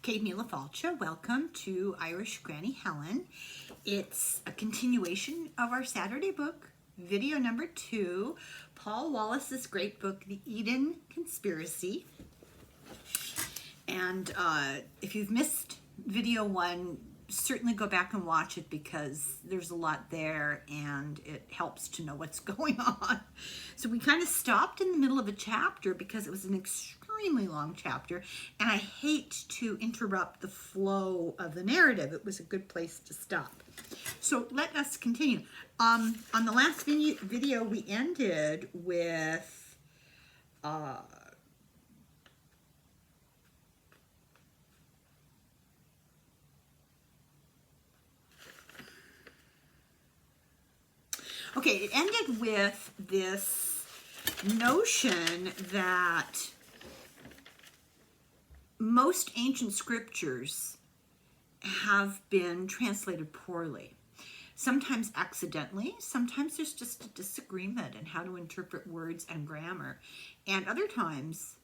Kate Mila Falcha. Welcome to Irish Granny Helen. It's a continuation of our Saturday book, video number 2, Paul Wallis's great book, The Eden Conspiracy. And if you've missed video 1, certainly go back and watch it because there's a lot there and it helps to know what's going on. So we kind of stopped in the middle of a chapter because it was an extremely long chapter, and I hate to interrupt the flow of the narrative. It was a good place to stop. So let us continue. On the last video we ended with okay, it ended with this notion that most ancient scriptures have been translated poorly. Sometimes accidentally, sometimes there's just a disagreement in how to interpret words and grammar, and other times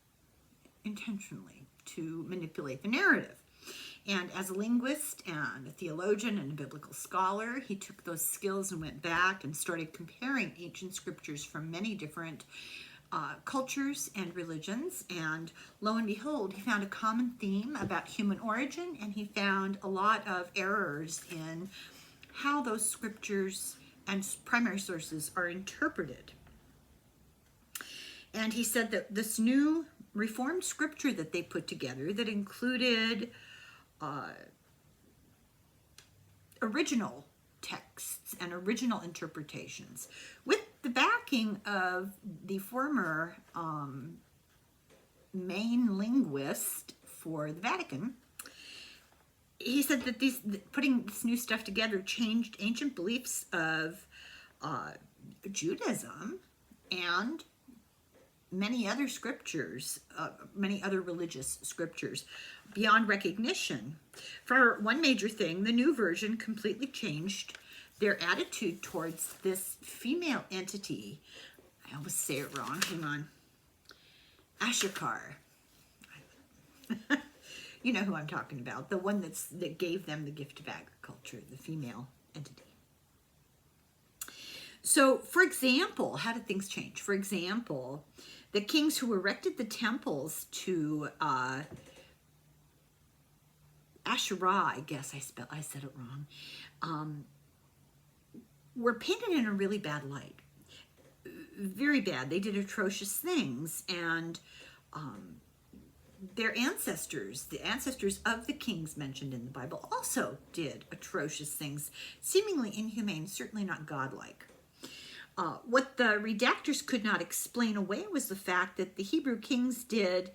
intentionally to manipulate the narrative. And as a linguist and a theologian and a biblical scholar, he took those skills and went back and started comparing ancient scriptures from many different cultures and religions. And lo and behold, he found a common theme about human origin, and he found a lot of errors in how those scriptures and primary sources are interpreted. And he said that this new Reformed scripture that they put together that included original texts and original interpretations with the backing of the former main linguist for the Vatican. He said that putting this new stuff together changed ancient beliefs of Judaism and many other scriptures, many other religious scriptures, beyond recognition. For one major thing, the new version completely changed their attitude towards this female entity. I always say it wrong, hang on. Ashakar. You know who I'm talking about, the one that gave them the gift of agriculture, the female entity. So, for example, how did things change? For example, the kings who erected the temples to Asherah, I guess I said it wrong, were painted in a really bad light. Very bad. They did atrocious things, and their ancestors, the ancestors of the kings mentioned in the Bible, also did atrocious things, seemingly inhumane, certainly not godlike. What the redactors could not explain away was the fact that the Hebrew kings did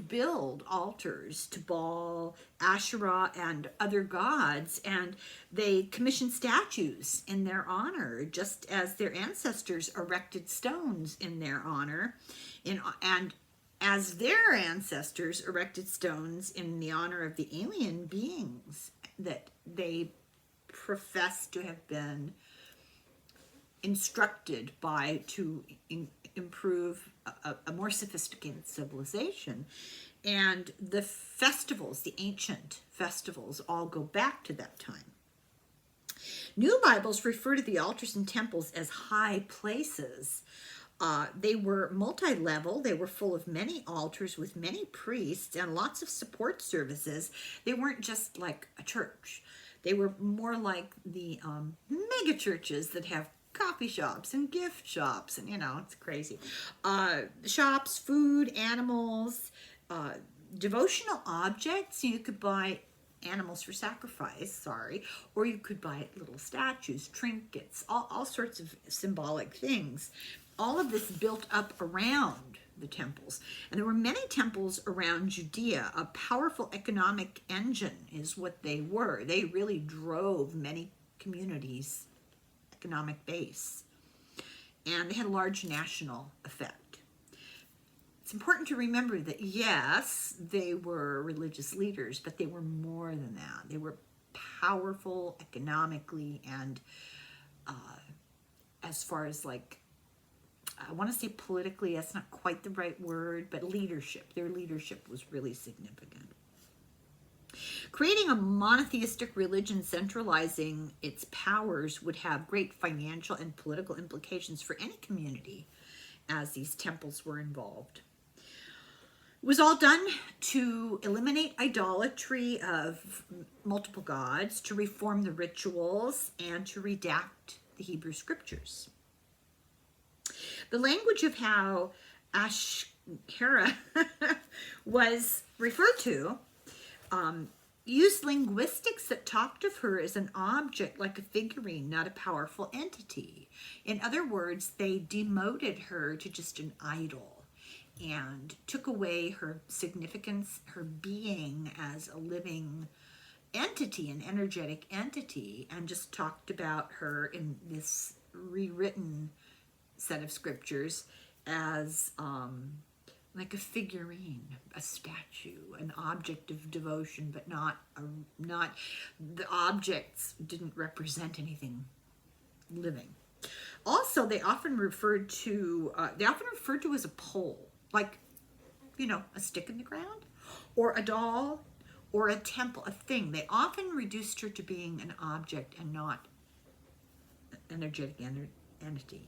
build altars to Baal, Asherah, and other gods, and they commissioned statues in their honor, just as their ancestors erected stones in their honor, and as their ancestors erected stones in the honor of the alien beings that they professed to have been instructed by to improve a more sophisticated civilization. And the festivals, the ancient festivals, all go back to that time. New Bibles refer to the altars and temples as high places. They were multi-level. They were full of many altars with many priests and lots of support services. They weren't just like a church. They were more like the mega churches that have coffee shops and gift shops, and it's crazy. Shops, food, animals, devotional objects. You could buy animals for sacrifice, or you could buy little statues, trinkets, all sorts of symbolic things. All of this built up around the temples. And there were many temples around Judea. A powerful economic engine is what they were. They really drove many communities' economic base. And they had a large national effect. It's important to remember that, yes, they were religious leaders, but they were more than that. They were powerful economically and as far as I want to say politically, that's not quite the right word, but leadership. Their leadership was really significant. Creating a monotheistic religion centralizing its powers would have great financial and political implications for any community as these temples were involved. It was all done to eliminate idolatry of multiple gods, to reform the rituals, and to redact the Hebrew scriptures. The language of how Ashera was referred to used linguistics that talked of her as an object, like a figurine, not a powerful entity. In other words, they demoted her to just an idol and took away her significance, her being as a living entity, an energetic entity, and just talked about her in this rewritten set of scriptures as like a figurine, a statue, an object of devotion, but not the objects didn't represent anything living. Also, they often referred to as a pole, like, you know, a stick in the ground, or a doll, or a temple, a thing. They often reduced her to being an object and not an energetic entity.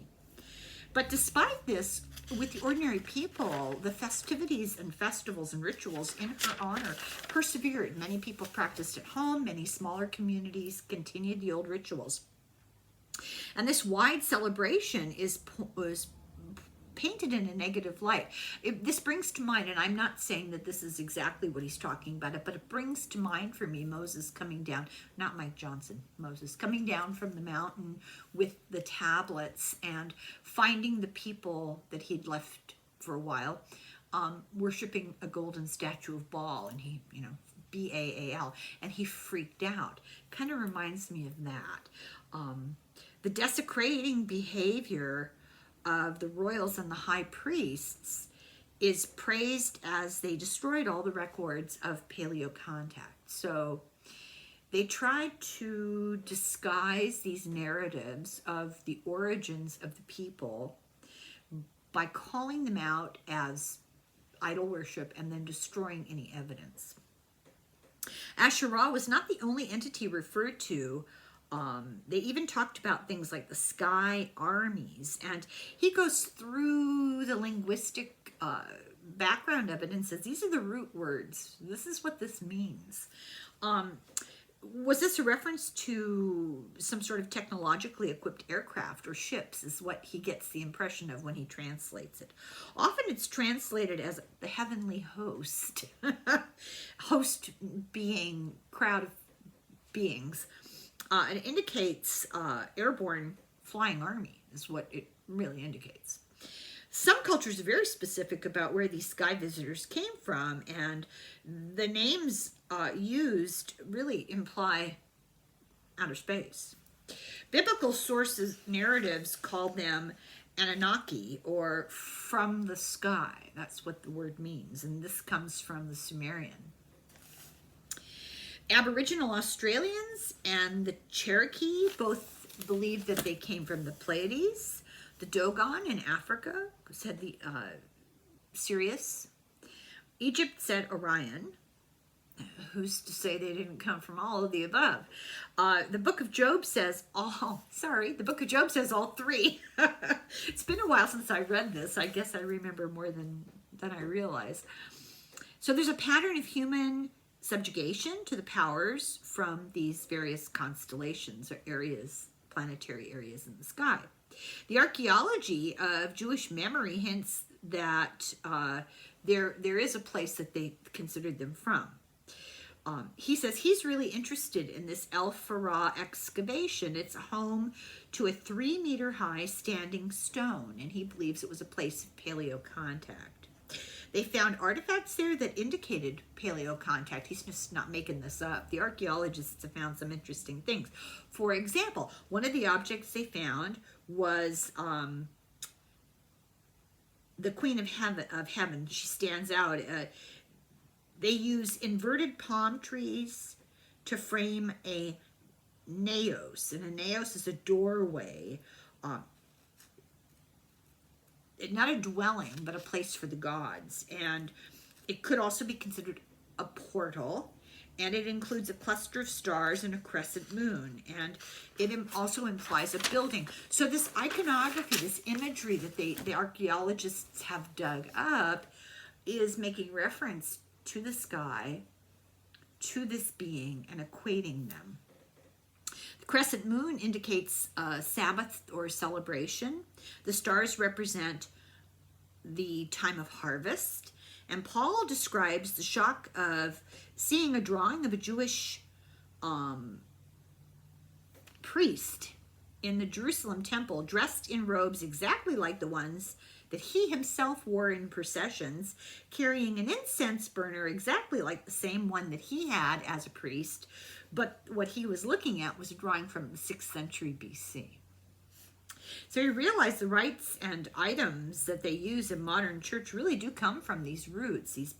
But despite this, with the ordinary people, the festivities and festivals and rituals in her honor persevered. Many people practiced at home. Many smaller communities continued the old rituals. And this wide celebration was painted in a negative light. This brings to mind, and I'm not saying that this is exactly what he's talking about, but it brings to mind for me Moses coming down, not Mike Johnson, Moses coming down from the mountain with the tablets and finding the people that he'd left for a while worshiping a golden statue of Baal, and he, you know, Baal, and he freaked out. Kind of reminds me of that. The desecrating behavior of the royals and the high priests is praised as they destroyed all the records of paleo contact. So they tried to disguise these narratives of the origins of the people by calling them out as idol worship and then destroying any evidence. Asherah was not the only entity referred to. They even talked about things like the sky armies, and he goes through the linguistic background of it and says these are the root words. This is what this means. Was this a reference to some sort of technologically equipped aircraft or ships, is what he gets the impression of when he translates it. Often it's translated as the heavenly host. Host being crowd of beings. It indicates airborne flying army is what it really indicates. Some cultures are very specific about where these sky visitors came from, and the names used really imply outer space. Biblical sources, narratives called them Anunnaki, or from the sky. That's what the word means, and this comes from the Sumerian. Aboriginal Australians and the Cherokee both believed that they came from the Pleiades. The Dogon in Africa said the Sirius. Egypt said Orion. Who's to say they didn't come from all of the above? The book of Job says all three. It's been a while since I read this. I guess I remember more than I realized. So there's a pattern of human subjugation to the powers from these various constellations or areas, planetary areas in the sky. The archaeology of Jewish memory hints that there is a place that they considered them from. He says he's really interested in this El Farah excavation. It's a home to a 3-meter high standing stone, and he believes it was a place of paleo contact. They found artifacts there that indicated paleo contact. He's just not making this up. The archaeologists have found some interesting things. For example, one of the objects they found was the Queen of Heaven. She stands out. They use inverted palm trees to frame a naos, and a naos is a doorway. Not a dwelling, but a place for the gods. And it could also be considered a portal. and it includes a cluster of stars and a crescent moon, and it also implies a building. So this iconography, this imagery that the archaeologists have dug up, is making reference to the sky, to this being, and equating them. The crescent moon indicates Sabbath or celebration. The stars represent the time of harvest. And Paul describes the shock of seeing a drawing of a Jewish priest in the Jerusalem temple dressed in robes exactly like the ones that he himself wore in processions, carrying an incense burner exactly like the same one that he had as a priest. But what he was looking at was a drawing from the 6th century BC. So you realize the rites and items that they use in modern church really do come from these roots, these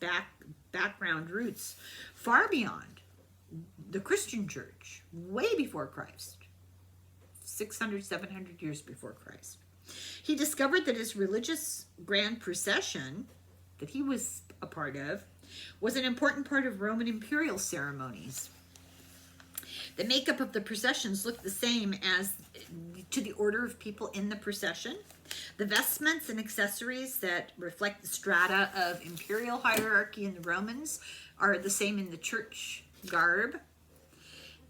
background roots, far beyond the Christian church, way before Christ, 600, 700 years before Christ. He discovered that his religious grand procession that he was a part of was an important part of Roman imperial ceremonies. The makeup of the processions looked the same as to the order of people in the procession. The vestments and accessories that reflect the strata of imperial hierarchy in the Romans are the same in the church garb.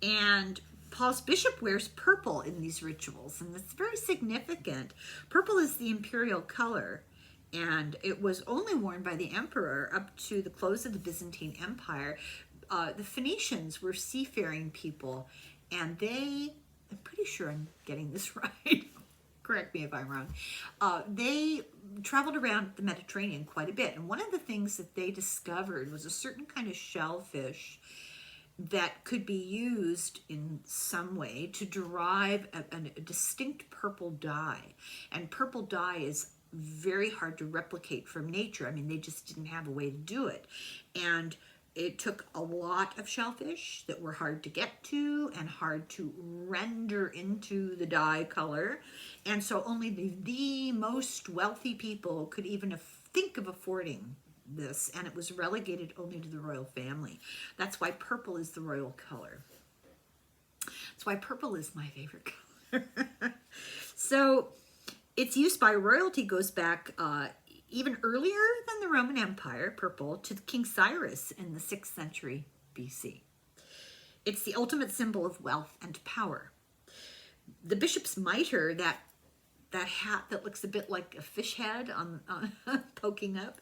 And Paul's bishop wears purple in these rituals, and it's very significant. Purple is the imperial color, and it was only worn by the emperor up to the close of the Byzantine Empire. The Phoenicians were seafaring people, and I'm pretty sure I'm getting this right, correct me if I'm wrong, they traveled around the Mediterranean quite a bit, and one of the things that they discovered was a certain kind of shellfish that could be used in some way to derive a distinct purple dye. And purple dye is very hard to replicate from nature. I mean, they just didn't have a way to do it. And it took a lot of shellfish that were hard to get to and hard to render into the dye color. And so only the most wealthy people could even think of affording this, and it was relegated only to the royal family. That's why purple is the royal color. That's why purple is my favorite color. So its use by royalty goes back even earlier than the Roman Empire, purple, to King Cyrus in the 6th century BC. It's the ultimate symbol of wealth and power. The bishop's mitre, that hat that looks a bit like a fish head on poking up,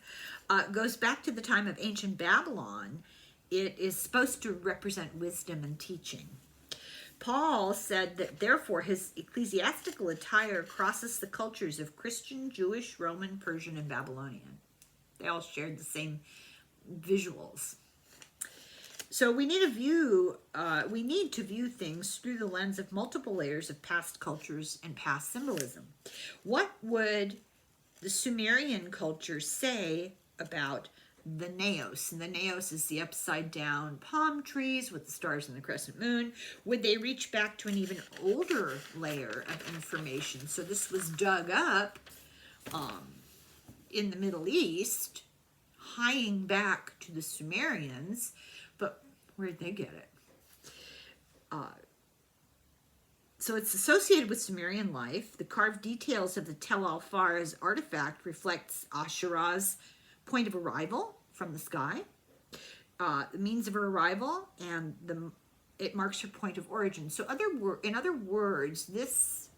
goes back to the time of ancient Babylon. It is supposed to represent wisdom and teaching. Paul said that therefore his ecclesiastical attire crosses the cultures of Christian, Jewish, Roman, Persian, and Babylonian. They all shared the same visuals. So we need to view things through the lens of multiple layers of past cultures and past symbolism. What would the Sumerian culture say about the naos? And the naos is the upside down palm trees with the stars and the crescent moon. Would they reach back to an even older layer of information? So this was dug up in the Middle East, tying back to the Sumerians, but where'd they get it? So it's associated with Sumerian life. The carved details of the Tel al-Far's artifact reflects Asherah's point of arrival from the sky, the means of her arrival, and it marks her point of origin. So in other words, this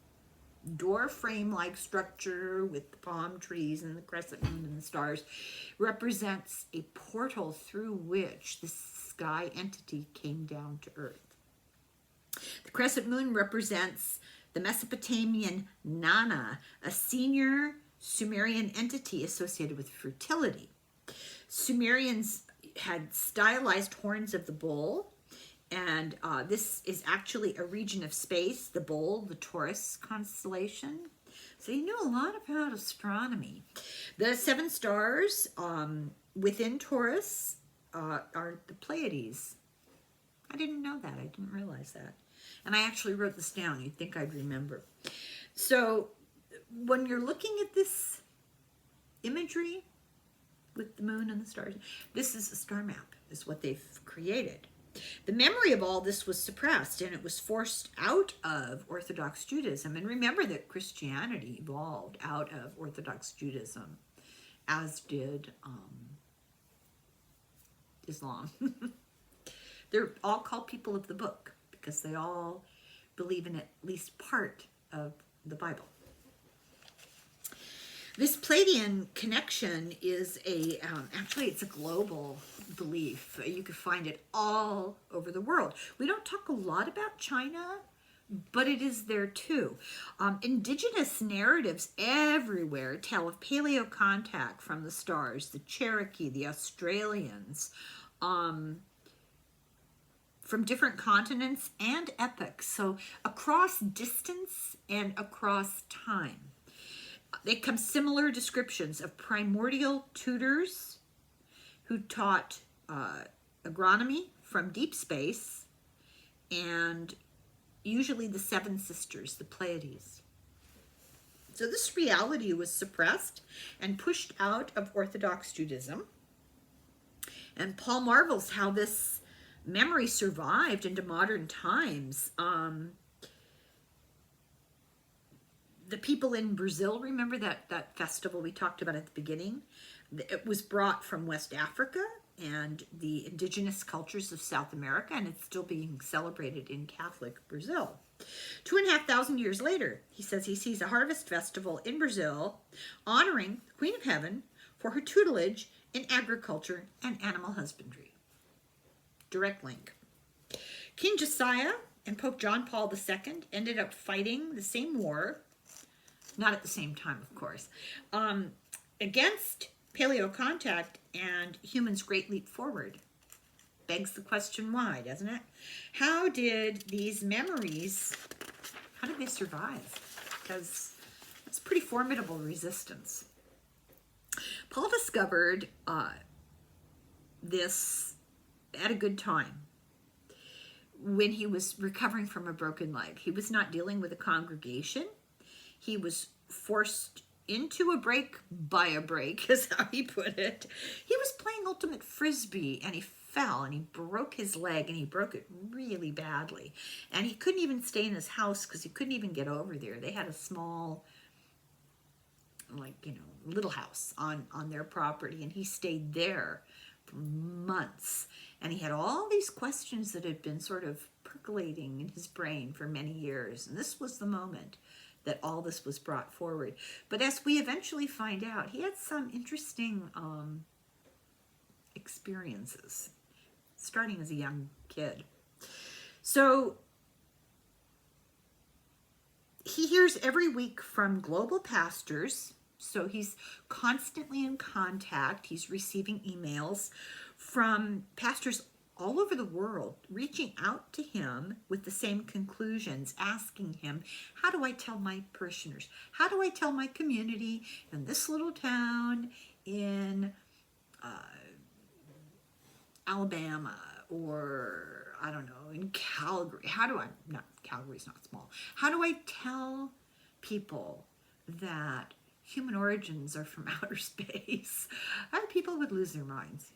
door frame-like structure with the palm trees and the crescent moon and the stars represents a portal through which the sky entity came down to earth. The crescent moon represents the Mesopotamian Nana, a senior Sumerian entity associated with fertility. Sumerians had stylized horns of the bull, and this is actually a region of space, the bull, the Taurus constellation. So you know a lot about astronomy. The 7 stars within Taurus are the Pleiades. I didn't know that. I didn't realize that. And I actually wrote this down. You'd think I'd remember. So when you're looking at this imagery with the moon and the stars, this is a star map, is what they've created. The memory of all this was suppressed, and it was forced out of Orthodox Judaism. And remember that Christianity evolved out of Orthodox Judaism, as did Islam. They're all called people of the book because they all believe in at least part of the Bible. This Pleiadian connection is actually it's a global belief. You can find it all over the world. We don't talk a lot about China, but it is there too. Indigenous narratives everywhere tell of paleo contact from the stars, the Cherokee, the Australians, from different continents and epochs. So across distance and across time. They come similar descriptions of primordial tutors who taught agronomy from deep space, and usually the seven sisters, the Pleiades. So this reality was suppressed and pushed out of Orthodox Judaism. And Paul marvels how this memory survived into modern times. The people in Brazil, remember that festival we talked about at the beginning? It was brought from West Africa and the indigenous cultures of South America, and it's still being celebrated in Catholic Brazil. 2,500 years later, he says he sees a harvest festival in Brazil honoring the Queen of Heaven for her tutelage in agriculture and animal husbandry. Direct link. King Josiah and Pope John Paul II ended up fighting the same war, not at the same time, of course, against paleo contact and humans' great leap forward. Begs the question why, doesn't it? How did these memories, how did they survive? Because it's pretty formidable resistance. Paul discovered this at a good time when he was recovering from a broken leg. He was not dealing with a congregation. He was forced into a break by a break, is how he put it. He was playing ultimate frisbee, and he fell, and he broke his leg, and he broke it really badly. And he couldn't even stay in his house because he couldn't even get over there. They had a small, little house on their property, and he stayed there for months. And he had all these questions that had been sort of percolating in his brain for many years. And this was the moment that all this was brought forward. But as we eventually find out, he had some interesting experiences, starting as a young kid. So he hears every week from global pastors. So he's constantly in contact. He's receiving emails from pastors all over the world, reaching out to him with the same conclusions, asking him, how do I tell my parishioners? How do I tell my community in this little town in Alabama, or I don't know, in Calgary? Calgary's not small. How do I tell people that human origins are from outer space? People would lose their minds,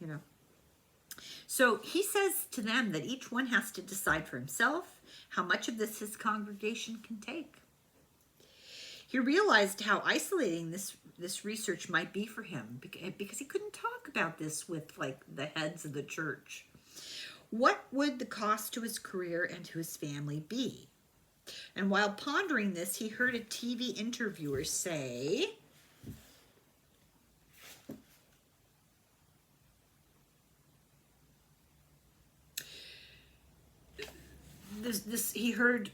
So he says to them that each one has to decide for himself how much of this his congregation can take. He realized how isolating this research might be for him because he couldn't talk about this with the heads of the church. What would the cost to his career and to his family be? And while pondering this, he heard a TV interviewer say, he heard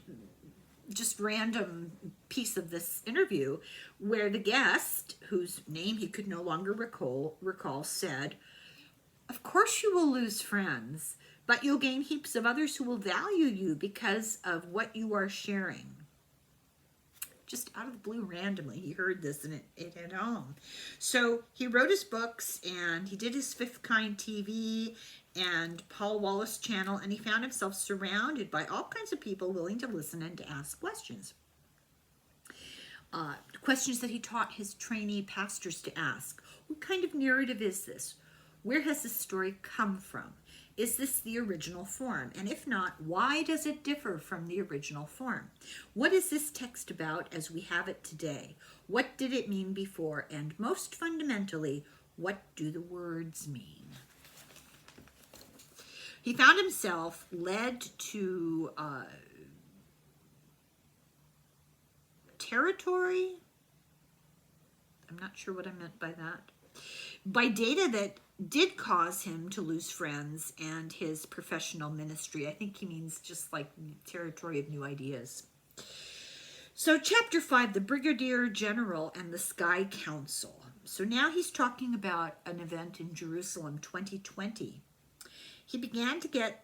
just random piece of this interview where the guest, whose name he could no longer recall, said, "Of course you will lose friends, but you'll gain heaps of others who will value you because of what you are sharing." Just out of the blue, randomly, he heard this, and it hit home. So he wrote his books, and he did his Fifth Kind TV and Paul Wallis channel, and he found himself surrounded by all kinds of people willing to listen and to ask questions. Questions that he taught his trainee pastors to ask. What kind of narrative is this? Where has this story come from? is this the original form? And if not, why does it differ from the original form? What is this text about as we have it today? What did it mean before? And most fundamentally, what do the words mean? He found himself led to territory. I'm not sure what I meant by that. By data that did cause him to lose friends and his professional ministry. I think he means just like territory of new ideas. So chapter 5, the Brigadier General and the Sky Council. So now he's talking about an event in Jerusalem 2020. He began to get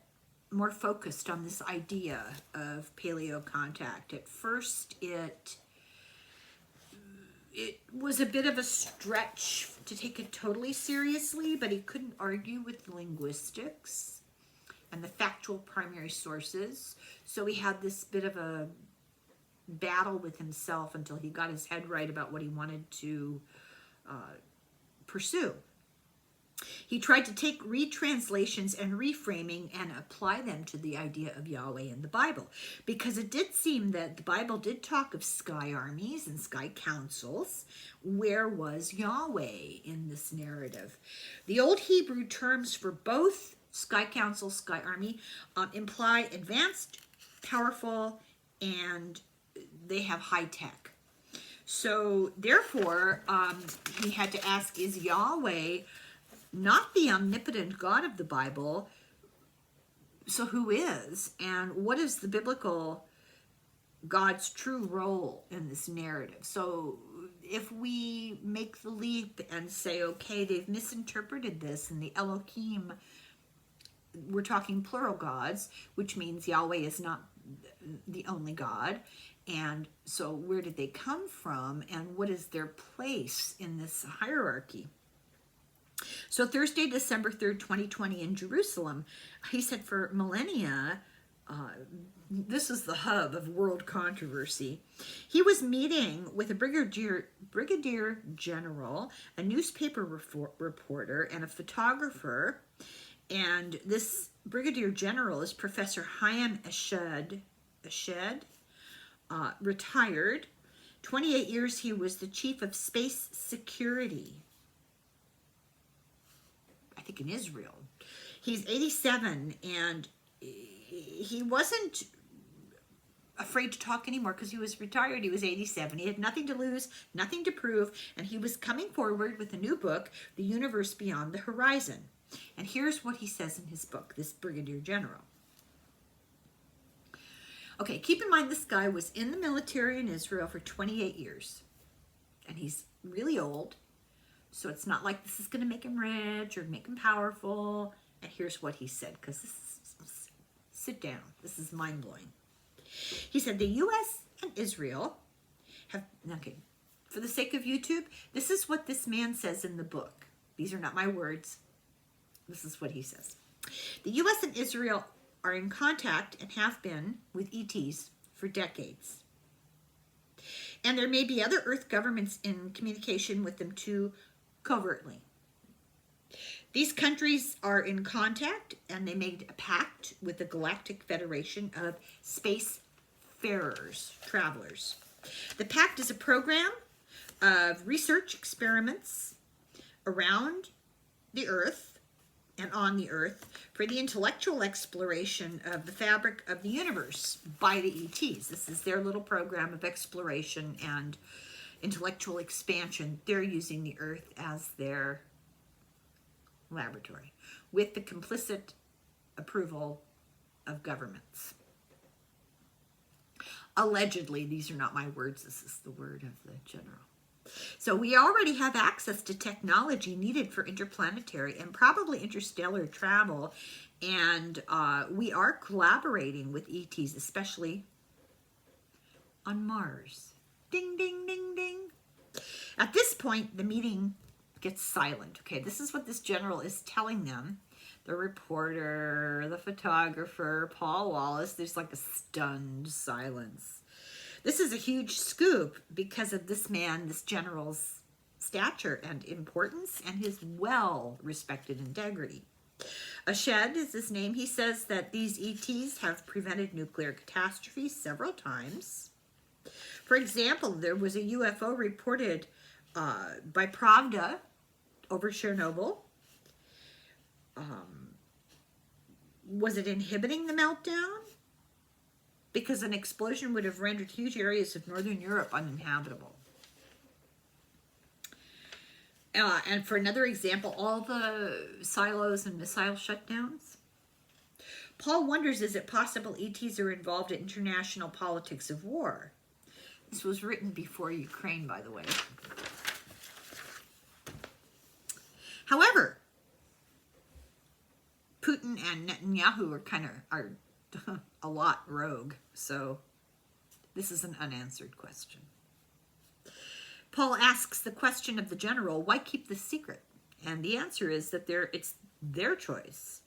more focused on this idea of paleo contact. At first, it was a bit of a stretch to take it totally seriously, but he couldn't argue with linguistics and the factual primary sources. So he had this bit of a battle with himself until he got his head right about what he wanted to pursue. He tried to take retranslations and reframing and apply them to the idea of Yahweh in the Bible, because it did seem that the Bible did talk of sky armies and sky councils. Where was Yahweh in this narrative? The old Hebrew terms for both sky council, sky army imply advanced, powerful, and they have high tech. So therefore, he had to ask, is Yahweh not the omnipotent God of the Bible? So who is? And what is the biblical God's true role in this narrative? So if we make the leap and say, okay, they've misinterpreted this, and the Elohim, we're talking plural gods, which means Yahweh is not the only God. And so where did they come from, and what is their place in this hierarchy? So Thursday, December 3rd, 2020 in Jerusalem, he said for millennia, this is the hub of world controversy. He was meeting with a brigadier general, a newspaper reporter, and a photographer. And this brigadier general is Professor Chaim Eshed, retired. 28 years he was the chief of space security, I think in Israel. He's 87, and he wasn't afraid to talk anymore because he was retired. He was 87. He had nothing to lose, nothing to prove, and he was coming forward with a new book, The Universe Beyond the Horizon. And here's what he says in his book, this brigadier general. Okay, keep in mind this guy was in the military in Israel for 28 years, and he's really old. So it's not like this is going to make him rich or make him powerful. And here's what he said, because this is, sit down, this is mind-blowing. He said the U.S. and Israel have, okay, for the sake of YouTube, this is what this man says in the book. These are not my words. This is what he says. The U.S. and Israel are in contact and have been with ETs for decades. And there may be other Earth governments in communication with them too, covertly. These countries are in contact, and they made a pact with the Galactic Federation of Spacefarers, travelers. The pact is a program of research experiments around the Earth and on the Earth for the intellectual exploration of the fabric of the universe by the ETs. This is their little program of exploration and intellectual expansion. They're using the Earth as their laboratory with the complicit approval of governments. Allegedly, these are not my words, this is the word of the general. So we already have access to technology needed for interplanetary and probably interstellar travel, and we are collaborating with ETs, especially on Mars. Ding, ding, ding, ding. At this point, the meeting gets silent. Okay, this is what this general is telling them. The reporter, the photographer, Paul Wallis, there's like a stunned silence. This is a huge scoop because of this man, this general's stature and importance and his well-respected integrity. Ashed is his name. He says that these ETs have prevented nuclear catastrophes several times. For example, there was a UFO reported by Pravda over Chernobyl. Was it inhibiting the meltdown? Because an explosion would have rendered huge areas of northern Europe uninhabitable. And for another example, all the silos and missile shutdowns. Paul wonders, is it possible ETs are involved in international politics of war? This was written before Ukraine, by the way. However, Putin and Netanyahu are a lot rogue, so this is an unanswered question. Paul asks the question of the general, why keep this secret? And the answer is that it's their choice,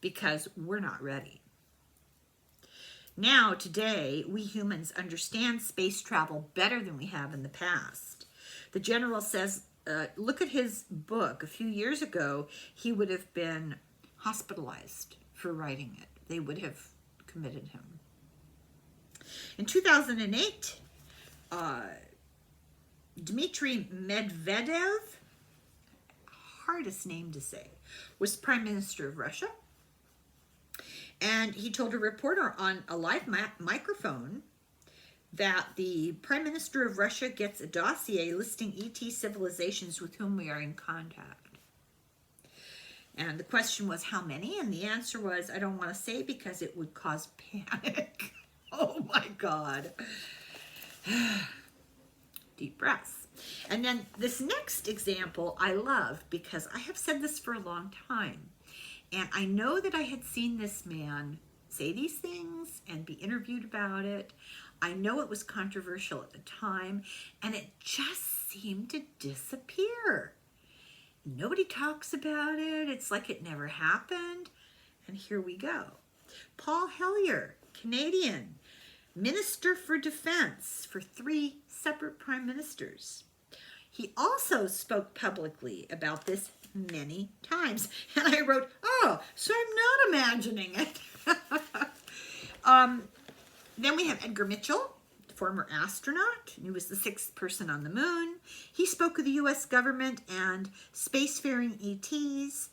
because we're not ready. Now, today, we humans understand space travel better than we have in the past. The general says, look at his book. A few years ago, he would have been hospitalized for writing it. They would have committed him. In 2008, Dmitry Medvedev, hardest name to say, was Prime Minister of Russia. And he told a reporter on a live microphone that the Prime Minister of Russia gets a dossier listing ET civilizations with whom we are in contact. And the question was, how many? And the answer was, I don't want to say because it would cause panic. Oh my God. Deep breaths. And then this next example I love because I have said this for a long time. And I know that I had seen this man say these things and be interviewed about it. I know it was controversial at the time, and it just seemed to disappear. Nobody talks about it. It's like it never happened. And here we go. Paul Hellyer, Canadian, Minister for Defense for 3 separate prime ministers. He also spoke publicly about this many times. And I wrote, oh, so I'm not imagining it. Then we have Edgar Mitchell, former astronaut. He was the 6th person on the moon. He spoke of the U.S. government and spacefaring ETs,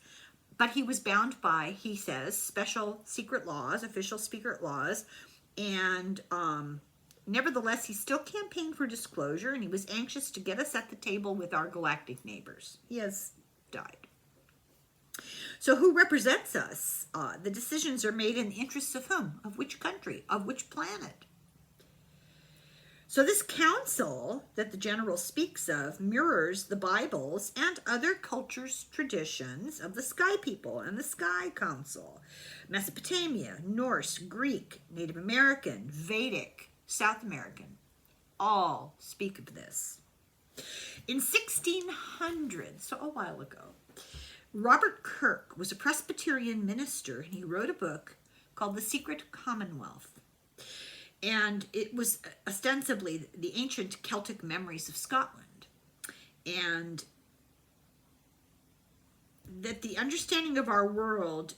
but he was bound by, he says, special secret laws, official secret laws, and nevertheless, he still campaigned for disclosure, and he was anxious to get us at the table with our galactic neighbors. He has died. So who represents us? The decisions are made in the interests of whom? Of which country? Of which planet? So this council that the general speaks of mirrors the Bibles and other cultures' traditions of the Sky People and the Sky Council. Mesopotamia, Norse, Greek, Native American, Vedic, South American, all speak of this. In 1600, so a while ago, Robert Kirk was a Presbyterian minister, and he wrote a book called The Secret Commonwealth. And it was ostensibly the ancient Celtic memories of Scotland. And that the understanding of our world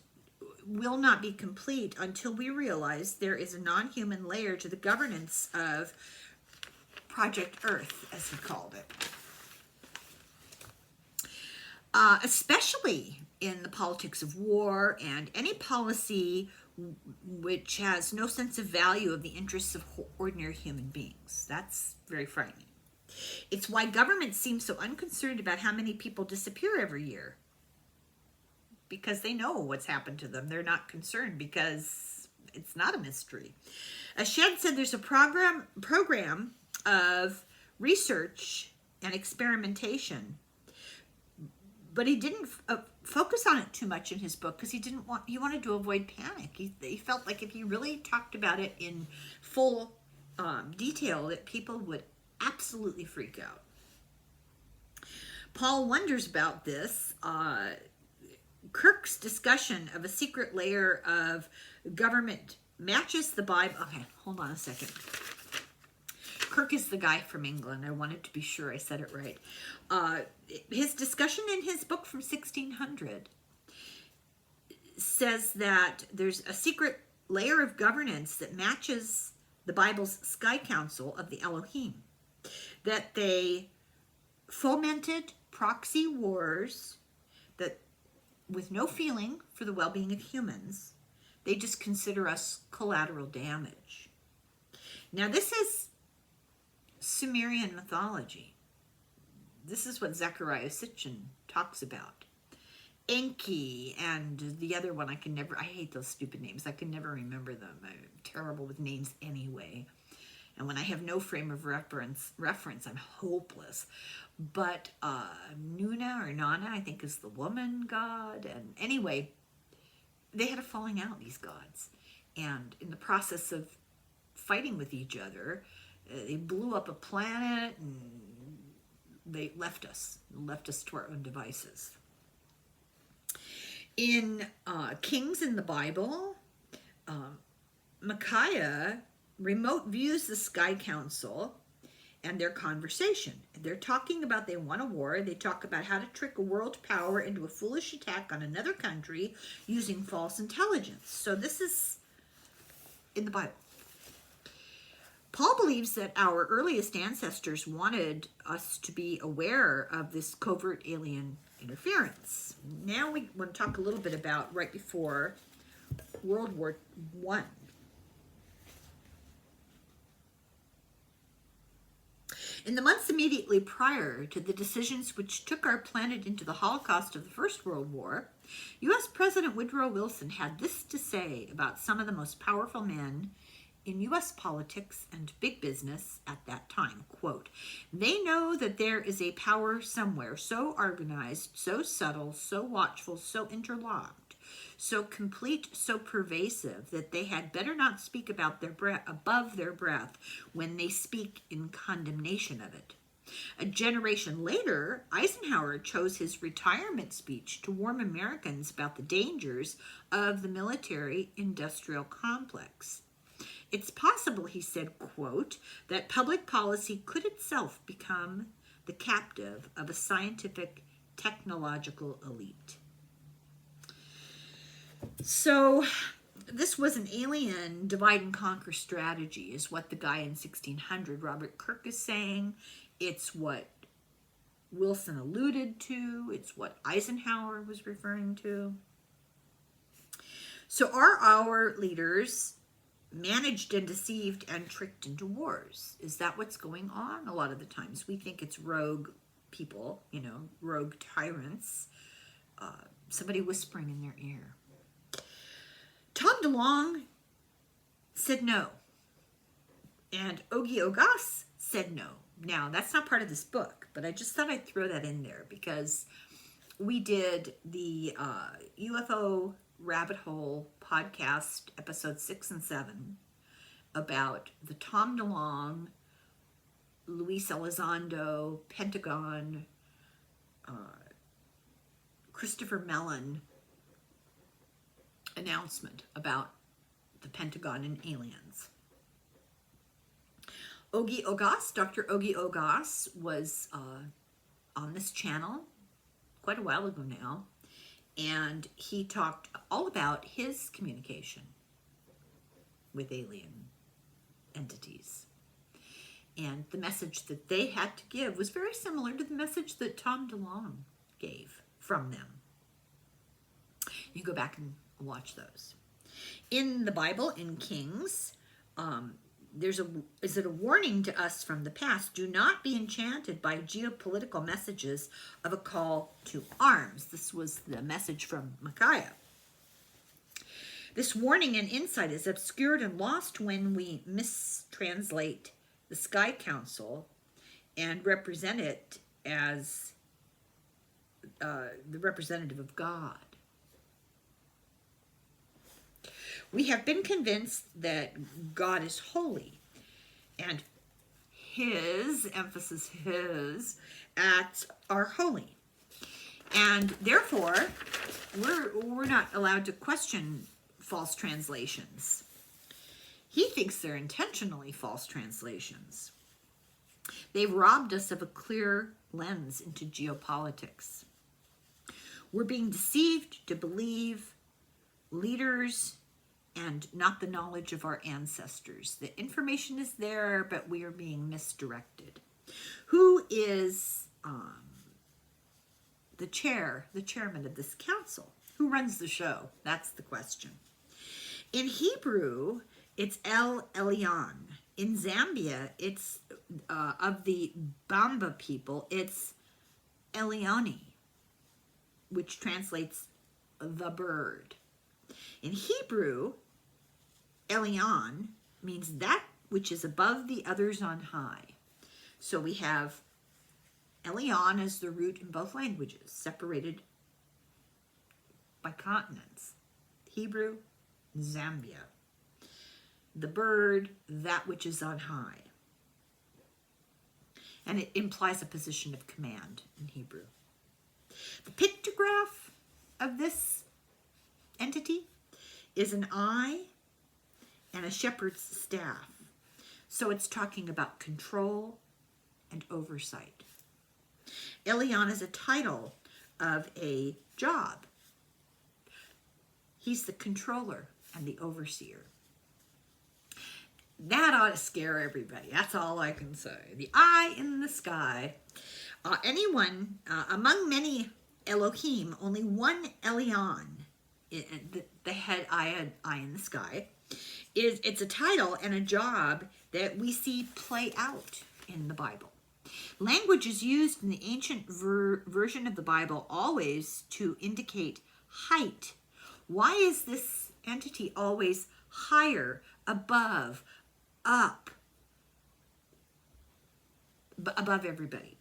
will not be complete until we realize there is a non-human layer to the governance of Project Earth, as he called it. Especially in the politics of war and any policy which has no sense of value of the interests of ordinary human beings. That's very frightening. It's why governments seem so unconcerned about how many people disappear every year. Because they know what's happened to them. They're not concerned because it's not a mystery. Ashed said there's a program of research and experimentation, but he didn't focus on it too much in his book because he wanted to avoid panic. He felt like if he really talked about it in full detail, that people would absolutely freak out. Paul wonders about this. Kirk's discussion of a secret layer of government matches the Bible. Okay, hold on a second. Kirk is the guy from England. I wanted to be sure I said it right. His discussion in his book from 1600 says that there's a secret layer of governance that matches the Bible's sky council of the Elohim, that they fomented proxy wars that, with no feeling for the well-being of humans, they just consider us collateral damage. Now, this is Sumerian mythology. This is what Zechariah Sitchin talks about. Enki and the other one, I hate those stupid names. I can never remember them. I'm terrible with names anyway. And when I have no frame of reference, I'm hopeless. But Nuna or Nana, I think, is the woman god. And anyway, they had a falling out, these gods. And in the process of fighting with each other, they blew up a planet and they left us to our own devices. In Kings in the Bible, Micaiah remote views the Sky Council and their conversation. They're talking about they won a war. They talk about how to trick a world power into a foolish attack on another country using false intelligence. So this is in the Bible. Paul believes that our earliest ancestors wanted us to be aware of this covert alien interference. Now we want to talk a little bit about right before World War I. In the months immediately prior to the decisions which took our planet into the Holocaust of the First World War, U.S. President Woodrow Wilson had this to say about some of the most powerful men in U.S. politics and big business at that time. Quote, "They know that there is a power somewhere so organized, so subtle, so watchful, so interlocked, so complete, so pervasive, that they had better not speak about above their breath when they speak in condemnation of it." A generation later, Eisenhower chose his retirement speech to warn Americans about the dangers of the military-industrial complex. It's possible, he said, quote, that public policy could itself become the captive of a scientific, technological elite. So this was an alien divide and conquer strategy, is what the guy in 1600, Robert Kirk, is saying. It's what Wilson alluded to. It's what Eisenhower was referring to. So are our leaders managed and deceived and tricked into wars? Is that what's going on? A lot of the times we think it's rogue people, rogue tyrants, somebody whispering in their ear. Tom DeLonge said no, and Ogie Ogas said no. Now, that's not part of this book, but I just thought I'd throw that in there because we did the UFO Rabbit Hole podcast, episode 6 and 7, about the Tom DeLonge, Luis Elizondo, Pentagon, Christopher Mellon announcement about the Pentagon and aliens. Ogie Ogas, Dr. Ogie Ogas, was on this channel quite a while ago now, and he talked all about his communication with alien entities. And the message that they had to give was very similar to the message that Tom DeLonge gave from them. You go back and watch those. In the Bible, in Kings, is it a warning to us from the past? Do not be enchanted by geopolitical messages of a call to arms. This was the message from Micaiah. This warning and insight is obscured and lost when we mistranslate the Sky Council and represent it as the representative of God. We have been convinced that God is holy, and his, emphasis his, acts are holy. And therefore, we're not allowed to question false translations. He thinks they're intentionally false translations. They've robbed us of a clear lens into geopolitics. We're being deceived to believe leaders and not the knowledge of our ancestors. The information is there, but we are being misdirected. Who is the chairman of this council? Who runs the show? That's the question. In Hebrew, it's El Elyon. In Zambia, it's of the Bamba people, it's Elioni, which translates the bird. In Hebrew, Elyon means that which is above the others on high. So we have Elyon as the root in both languages, separated by continents. Hebrew, Zambia. The bird, that which is on high. And it implies a position of command in Hebrew. The pictograph of this entity is an eye and a shepherd's staff. So it's talking about control and oversight. Elyon is a title of a job. He's the controller and the overseer. That ought to scare everybody. That's all I can say. The eye in the sky. Among many Elohim, only one Elyon, the head eye in the sky, it's a title and a job that we see play out in the Bible. Language is used in the ancient version of the Bible always to indicate height. Why is this entity always higher, above, up, above everybody?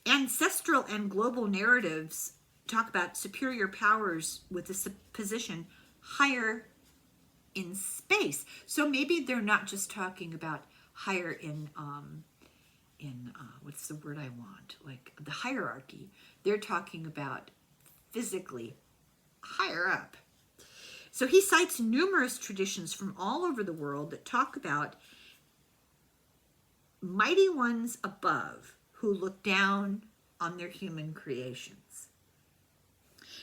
Ancestral and global narratives talk about superior powers with a position higher in space. So maybe they're not just talking about higher in what's the word I want? Like the hierarchy. They're talking about physically higher up. So he cites numerous traditions from all over the world that talk about mighty ones above who look down on their human creations.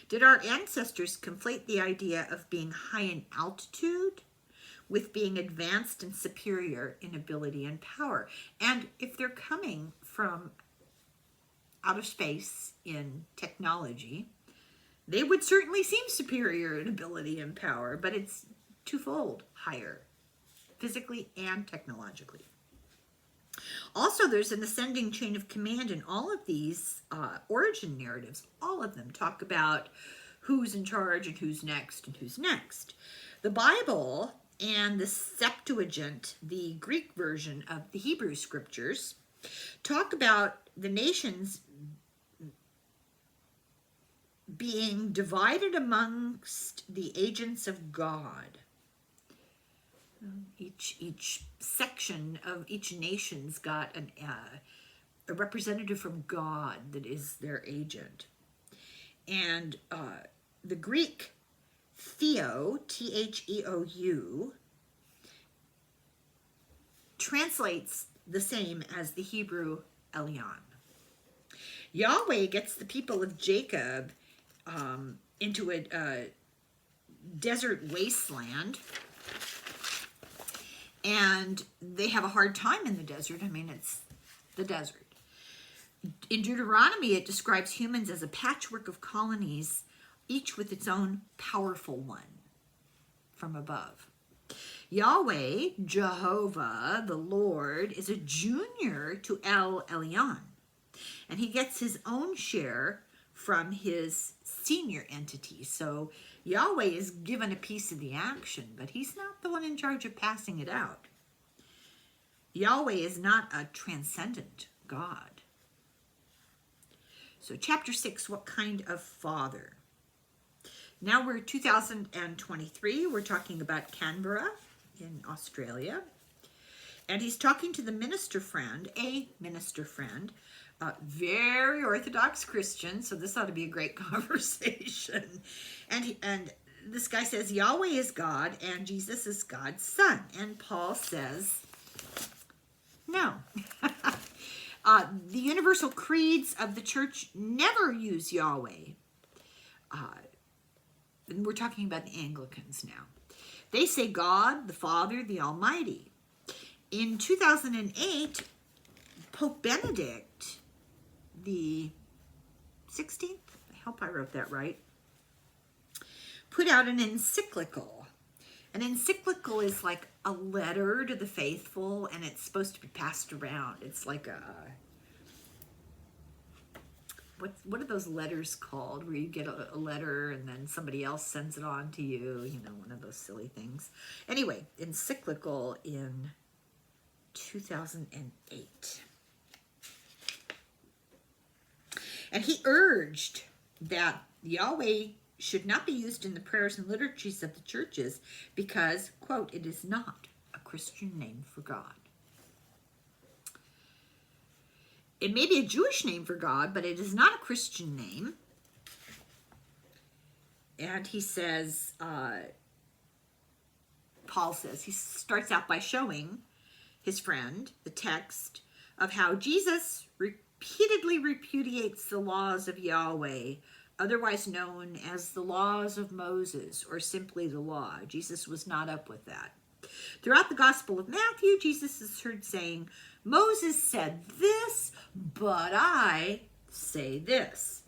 Did our ancestors conflate the idea of being high in altitude with being advanced and superior in ability and power? And if they're coming from outer space in technology, they would certainly seem superior in ability and power, but it's twofold higher, physically and technologically. Also, there's an ascending chain of command in all of these origin narratives. All of them talk about who's in charge and who's next and who's next. The Bible and the Septuagint, the Greek version of the Hebrew scriptures, talk about the nations being divided amongst the agents of God. Each section of each nation's got a representative from God that is their agent. And the Greek theo, T-H-E-O-U, translates the same as the Hebrew Elyon. Yahweh gets the people of Jacob into a desert wasteland, and they have a hard time in the desert. I mean, it's the desert. In Deuteronomy, it describes humans as a patchwork of colonies, each with its own powerful one from above. Yahweh, Jehovah, the Lord, is a junior to El Elyon, and he gets his own share from his senior entity. So Yahweh is given a piece of the action, but he's not the one in charge of passing it out. Yahweh is not a transcendent God. So chapter 6, what kind of father? Now we're 2023. We're talking about Canberra in Australia. And he's talking to the minister friend, very Orthodox Christian, so this ought to be a great conversation. And this guy says, Yahweh is God and Jesus is God's son. And Paul says, no. The universal creeds of the church never use Yahweh and we're talking about the Anglicans now. They say God, the Father, the Almighty. In 2008, Pope Benedict the 16th, I hope I wrote that right, put out an encyclical. An encyclical is like a letter to the faithful, and it's supposed to be passed around. It's like a, what are those letters called, where you get a letter and then somebody else sends it on to you, you know, one of those silly things. Anyway, encyclical in 2008. And he urged that Yahweh should not be used in the prayers and liturgies of the churches because, quote, it is not a Christian name for God. It may be a Jewish name for God, but it is not a Christian name. And he says, Paul says, he starts out by showing his friend the text of how Jesus repeatedly repudiates the laws of Yahweh, otherwise known as the laws of Moses, or simply the law. Jesus was not up with that. Throughout the Gospel of Matthew, Jesus is heard saying, Moses said this, but I say this.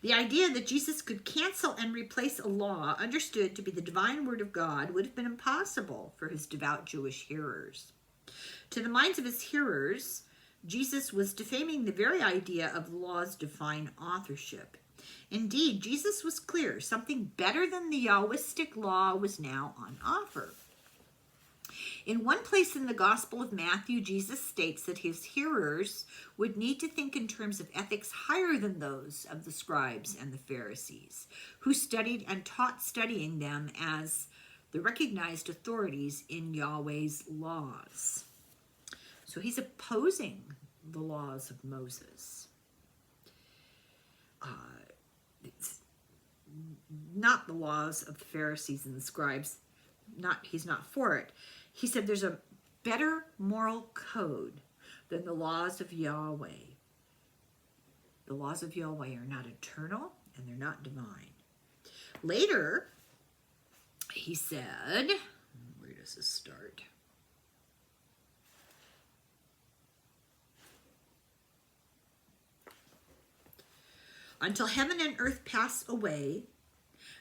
The idea that Jesus could cancel and replace a law understood to be the divine word of God would have been impossible for his devout Jewish hearers. To the minds of his hearers, Jesus was defaming the very idea of the law's divine authorship. Indeed, Jesus was clear something better than the Yahwistic law was now on offer. In one place in the Gospel of Matthew, Jesus states that his hearers would need to think in terms of ethics higher than those of the scribes and the Pharisees, who studied and taught studying them as the recognized authorities in Yahweh's laws. So he's opposing the laws of Moses. It's not the laws of the Pharisees and the scribes. He's not for it. He said there's a better moral code than the laws of Yahweh. The laws of Yahweh are not eternal and they're not divine. Later, he said, where does this start? Until heaven and earth pass away,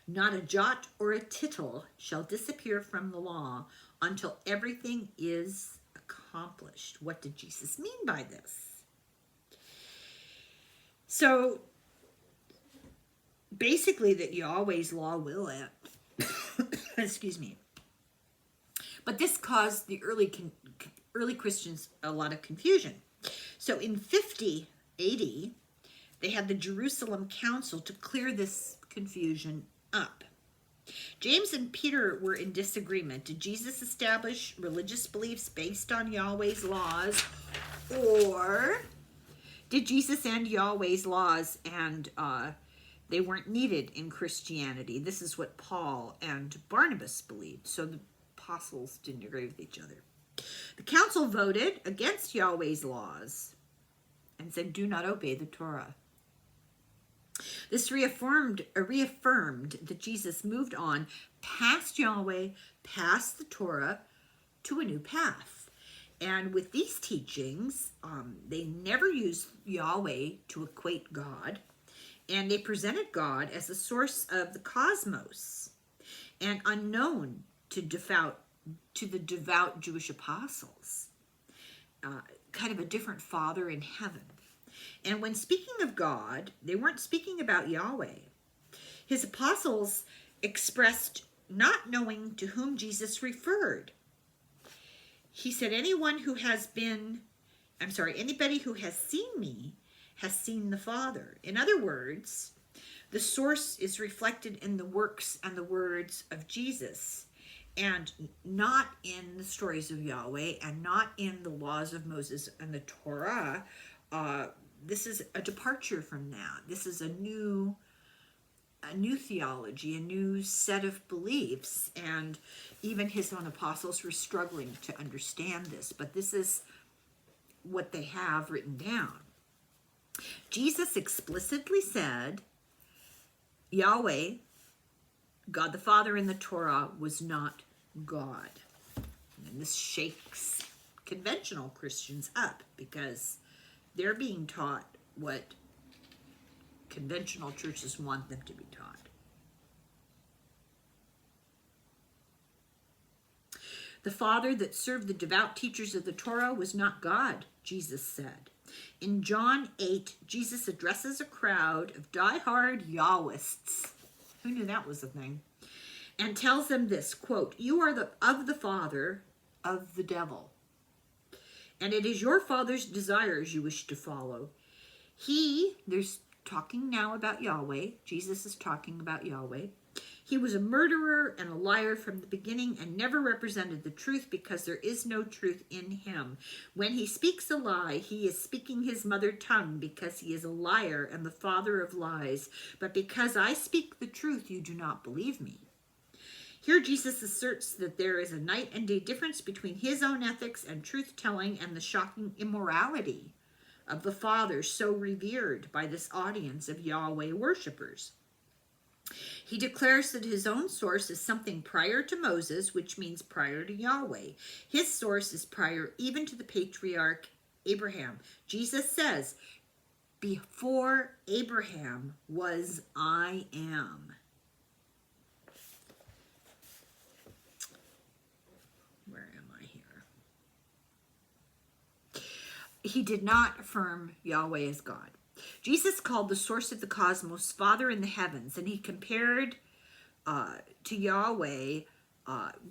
not a jot or a tittle shall disappear from the law until everything is accomplished. What did Jesus mean by this? So basically that Yahweh's law will end. Excuse me. But this caused the early Christians a lot of confusion. So in 50 AD, they had the Jerusalem Council to clear this confusion up. James and Peter were in disagreement. Did Jesus establish religious beliefs based on Yahweh's laws, or did Jesus end Yahweh's laws and they weren't needed in Christianity? This is what Paul and Barnabas believed, so the apostles didn't agree with each other. The council voted against Yahweh's laws and said, do not obey the Torah. This reaffirmed that Jesus moved on past Yahweh, past the Torah, to a new path. And with these teachings, they never used Yahweh to equate God, and they presented God as the source of the cosmos and unknown to the devout Jewish apostles, kind of a different Father in heaven. And when speaking of God, they weren't speaking about Yahweh. His apostles expressed not knowing to whom Jesus referred. He said, anybody who has seen me has seen the Father. In other words, the source is reflected in the works and the words of Jesus, and not in the stories of Yahweh, and not in the laws of Moses and the Torah. This is a departure from that. This is a new theology, a new set of beliefs, and even his own apostles were struggling to understand this, but this is what they have written down. Jesus explicitly said, Yahweh God the Father in the Torah was not God. And this shakes conventional Christians up because they're being taught what conventional churches want them to be taught. The Father that served the devout teachers of the Torah was not God, Jesus said. In John 8, Jesus addresses a crowd of die-hard Yahwists. Who knew that was a thing? And tells them this, quote, "You are of the father of the devil, and it is your father's desires you wish to follow. There's talking now about Yahweh. Jesus is talking about Yahweh. He was a murderer and a liar from the beginning and never represented the truth because there is no truth in him. When he speaks a lie, he is speaking his mother tongue because he is a liar and the father of lies. But because I speak the truth, you do not believe me." Here Jesus asserts that there is a night and day difference between his own ethics and truth-telling and the shocking immorality of the Father so revered by this audience of Yahweh worshippers. He declares that his own source is something prior to Moses, which means prior to Yahweh. His source is prior even to the patriarch Abraham. Jesus says, "Before Abraham was I am." Where am I here? He did not affirm Yahweh as God. Jesus called the source of the cosmos Father in the heavens, and he compared to Yahweh,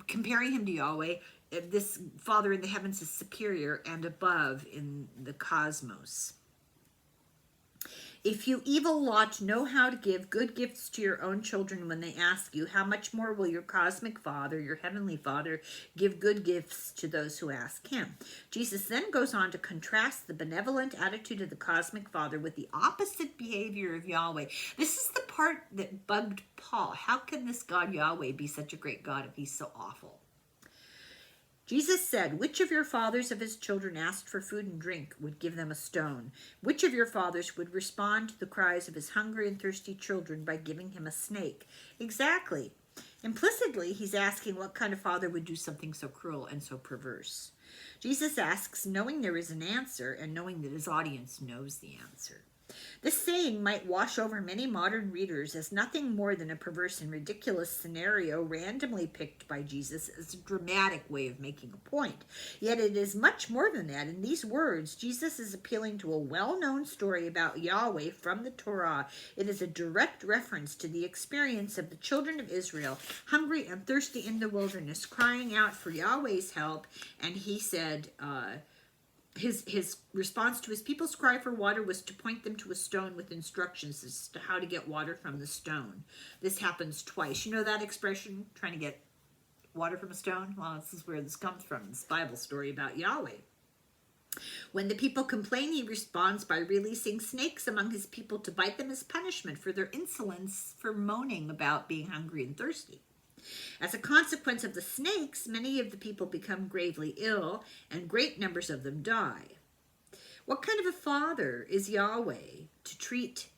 comparing him to Yahweh, this Father in the heavens is superior and above in the cosmos. "If you evil lot know how to give good gifts to your own children when they ask you, how much more will your cosmic Father, your heavenly Father, give good gifts to those who ask him?" Jesus then goes on to contrast the benevolent attitude of the cosmic Father with the opposite behavior of Yahweh. This is the part that bugged Paul. How can this God Yahweh be such a great God if he's so awful? Jesus said, "Which of your fathers of his children asked for food and drink would give them a stone? Which of your fathers would respond to the cries of his hungry and thirsty children by giving him a snake?" Exactly. Implicitly, he's asking what kind of father would do something so cruel and so perverse. Jesus asks, knowing there is an answer and knowing that his audience knows the answer. This saying might wash over many modern readers as nothing more than a perverse and ridiculous scenario randomly picked by Jesus as a dramatic way of making a point. Yet it is much more than that. In these words, Jesus is appealing to a well-known story about Yahweh from the Torah. It is a direct reference to the experience of the children of Israel, hungry and thirsty in the wilderness, crying out for Yahweh's help. And he said, his response to his people's cry for water was to point them to a stone with instructions as to how to get water from the stone. This happens twice. You know that expression, trying to get water from a stone? Well, this is where this comes from, this Bible story about Yahweh. When the people complain, he responds by releasing snakes among his people to bite them as punishment for their insolence for moaning about being hungry and thirsty. As a consequence of the snakes, many of the people become gravely ill, and great numbers of them die. What kind of a father is Yahweh to treat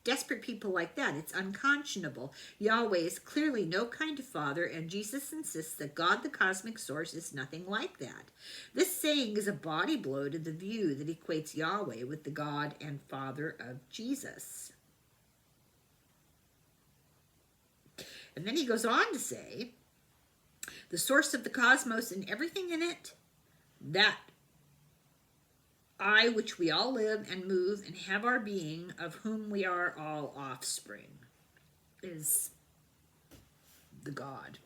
desperate people like that? It's unconscionable. Yahweh is clearly no kind of father, and Jesus insists that God, the cosmic source, is nothing like that. This saying is a body blow to the view that equates Yahweh with the God and Father of Jesus. And then he goes on to say, the source of the cosmos and everything in it, that I, which we all live and move and have our being, of whom we are all offspring, is the God.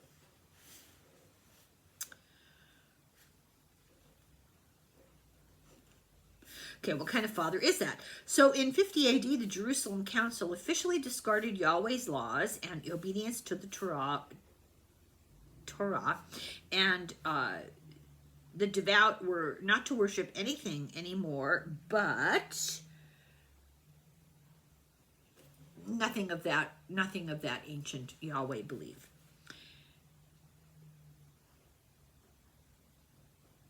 Okay, what kind of father is that? So in 50 AD, the Jerusalem Council officially discarded Yahweh's laws and obedience to the Torah, and the devout were not to worship anything anymore, but nothing of that ancient Yahweh belief.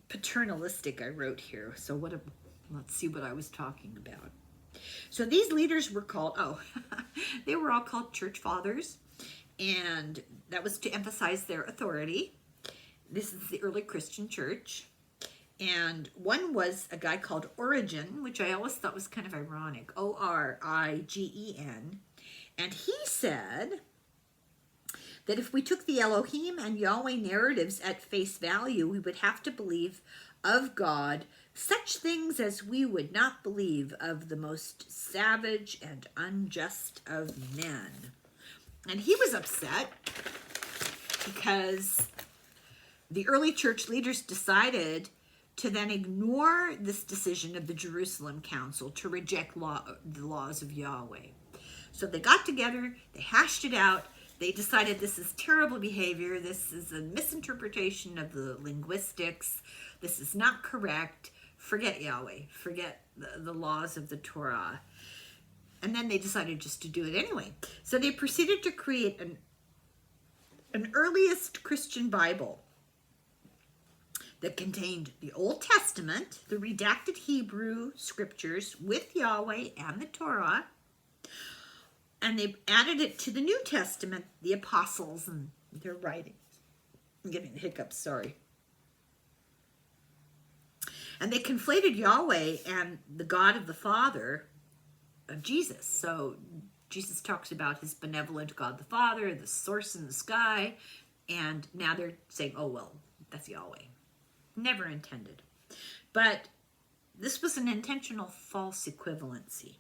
Paternalistic, I wrote here. So let's see what I was talking about. So these leaders were called, they were all called church fathers. and that was to emphasize their authority. This is the early Christian church. And one was a guy called Origen, which I always thought was kind of ironic, Origen. And he said that if we took the Elohim and Yahweh narratives at face value, we would have to believe of God such things as we would not believe of the most savage and unjust of men. And he was upset because the early church leaders decided to then ignore this decision of the Jerusalem Council to reject the laws of Yahweh. So they got together, they hashed it out, they decided this is terrible behavior, this is a misinterpretation of the linguistics, this is not correct, forget Yahweh, forget the laws of the Torah. And then they decided just to do it anyway. So they proceeded to create an earliest Christian Bible that contained the Old Testament, the redacted Hebrew scriptures with Yahweh and the Torah, and they added it to the New Testament, the apostles and their writings. I'm getting the hiccups, sorry. And they conflated Yahweh and the God of the Father of Jesus. So Jesus talks about his benevolent God the Father, the source in the sky, and now they're saying, oh, well, that's Yahweh. Never intended. But this was an intentional false equivalency.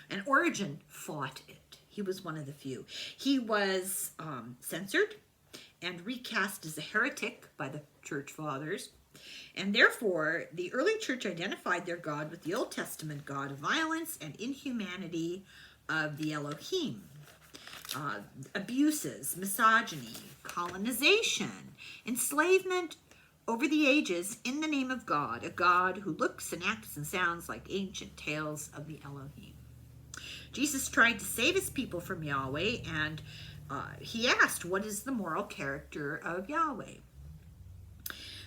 And Origen fought it. He was one of the few. He was censored and recast as a heretic by the church fathers. And therefore, the early church identified their God with the Old Testament God of violence and inhumanity of the Elohim. Abuses, misogyny, colonization, enslavement over the ages in the name of God, a God who looks and acts and sounds like ancient tales of the Elohim. Jesus tried to save his people from Yahweh, and he asked, what is the moral character of Yahweh?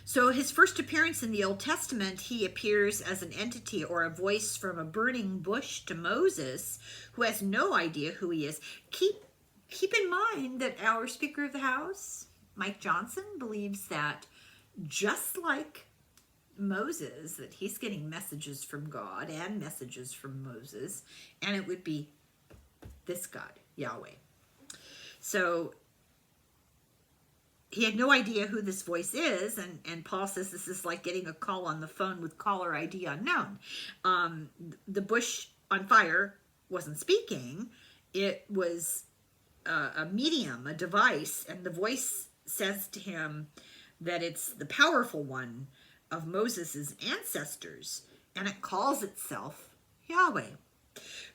So his first appearance in the Old Testament, he appears as an entity or a voice from a burning bush to Moses, who has no idea who he is. Keep in mind that our Speaker of the House, Mike Johnson, believes that just like Moses, that he's getting messages from God and messages from Moses, and it would be this God, Yahweh. So he had no idea who this voice is, and Paul says this is like getting a call on the phone with caller ID unknown. The bush on fire wasn't speaking. It was a medium, a device, and the voice says to him that it's the powerful one of Moses' ancestors, and it calls itself Yahweh.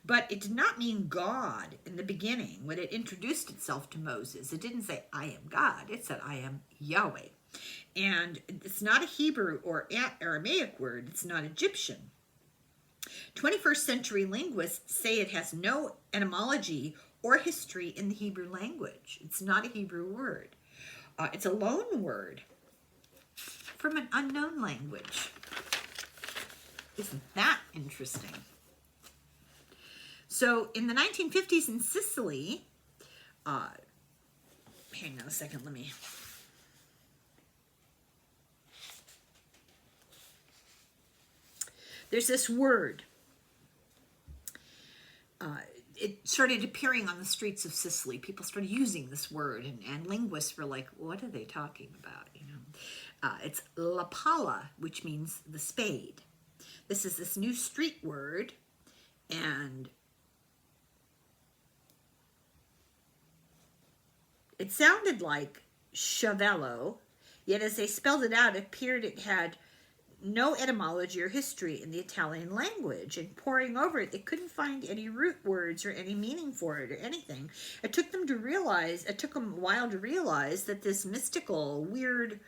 But it did not mean God in the beginning. When it introduced itself to Moses, it didn't say, I am God. It said, I am Yahweh. And it's not a Hebrew or Aramaic word. It's not Egyptian. 21st century linguists say it has no etymology or history in the Hebrew language. It's not a Hebrew word. It's a loan word from an unknown language. Isn't that interesting? So in the 1950s in Sicily, hang on a second, there's this word. It started appearing on the streets of Sicily. People started using this word, and linguists were like, what are they talking about? It's la pala, which means the spade. This is this new street word, and it sounded like chavello, yet as they spelled it out, it appeared it had no etymology or history in the Italian language, and poring over it, they couldn't find any root words or any meaning for it or anything. It took them a while to realize that this mystical, weird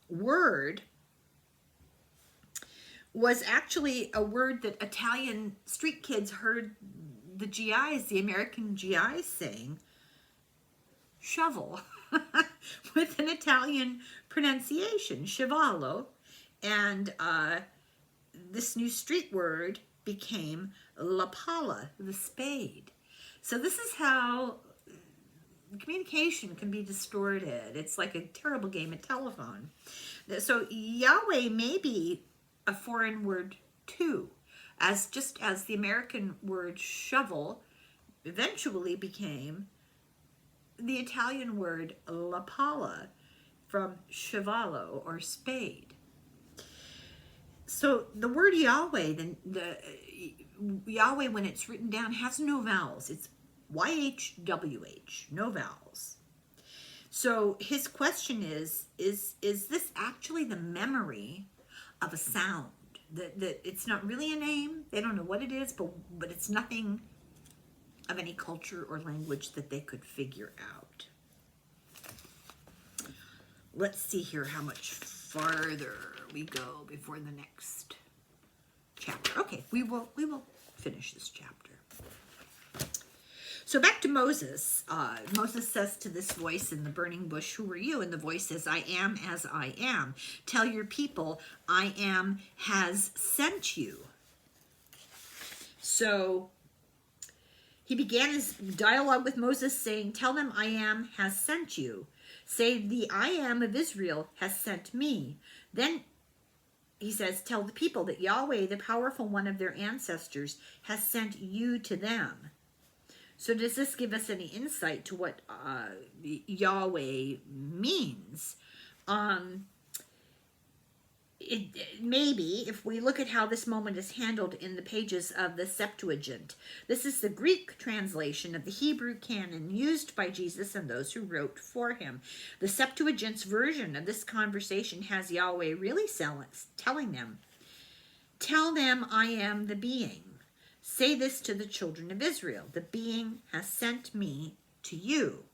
word was actually a word that Italian street kids heard the GIs, the American GIs, saying shovel with an Italian pronunciation, chevallo. And this new street word became la pala, the spade. So this is how communication can be distorted. It's like a terrible game of telephone. So Yahweh may be a foreign word too, as just as the American word shovel eventually became the Italian word la pala from chevallo or spade. So the word Yahweh, the Yahweh, when it's written down, has no vowels. It's YHWH, no vowels. So his question is this actually the memory of a sound? That it's not really a name. They don't know what it is, but it's nothing of any culture or language that they could figure out. Let's see here how much farther we go before the next chapter. Okay, we will finish this chapter. So back to Moses. Moses says to this voice in the burning bush, "Who are you?" And the voice says, "I am as I am. Tell your people, I am has sent you." So he began his dialogue with Moses saying, "Tell them I am has sent you. Say the I am of Israel has sent me." Then he says, "Tell the people that Yahweh, the powerful one of their ancestors, has sent you to them." So does this give us any insight to what Yahweh means? Maybe if we look at how this moment is handled in the pages of the Septuagint. This is the Greek translation of the Hebrew canon used by Jesus and those who wrote for him. The Septuagint's version of this conversation has Yahweh really telling them, "Tell them I am the being. Say this to the children of Israel. The being has sent me to you."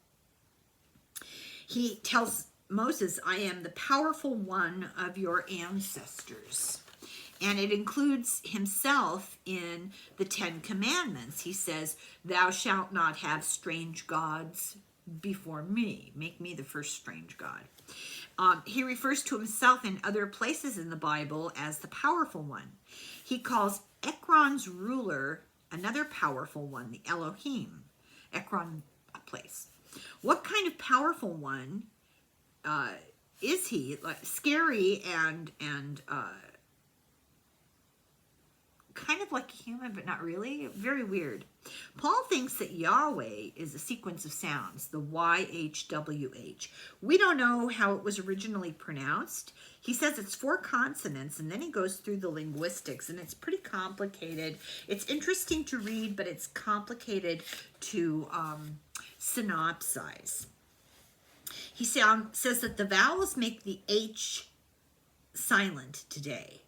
He tells Moses, "I am the powerful one of your ancestors." And it includes himself in the 10 Commandments. He says, "Thou shalt not have strange gods before me. Make me the first strange god." He refers to himself in other places in the Bible as the powerful one. He calls Ekron's ruler another powerful one, the Elohim. Ekron, a place. What kind of powerful one is he? Like scary and kind of like a human, but not really. Very weird. Paul thinks that Yahweh is a sequence of sounds, the YHWH. We don't know how it was originally pronounced. He says it's 4 consonants, and then he goes through the linguistics, and it's pretty complicated. It's interesting to read, but it's complicated to synopsize. He says that the vowels make the H silent today.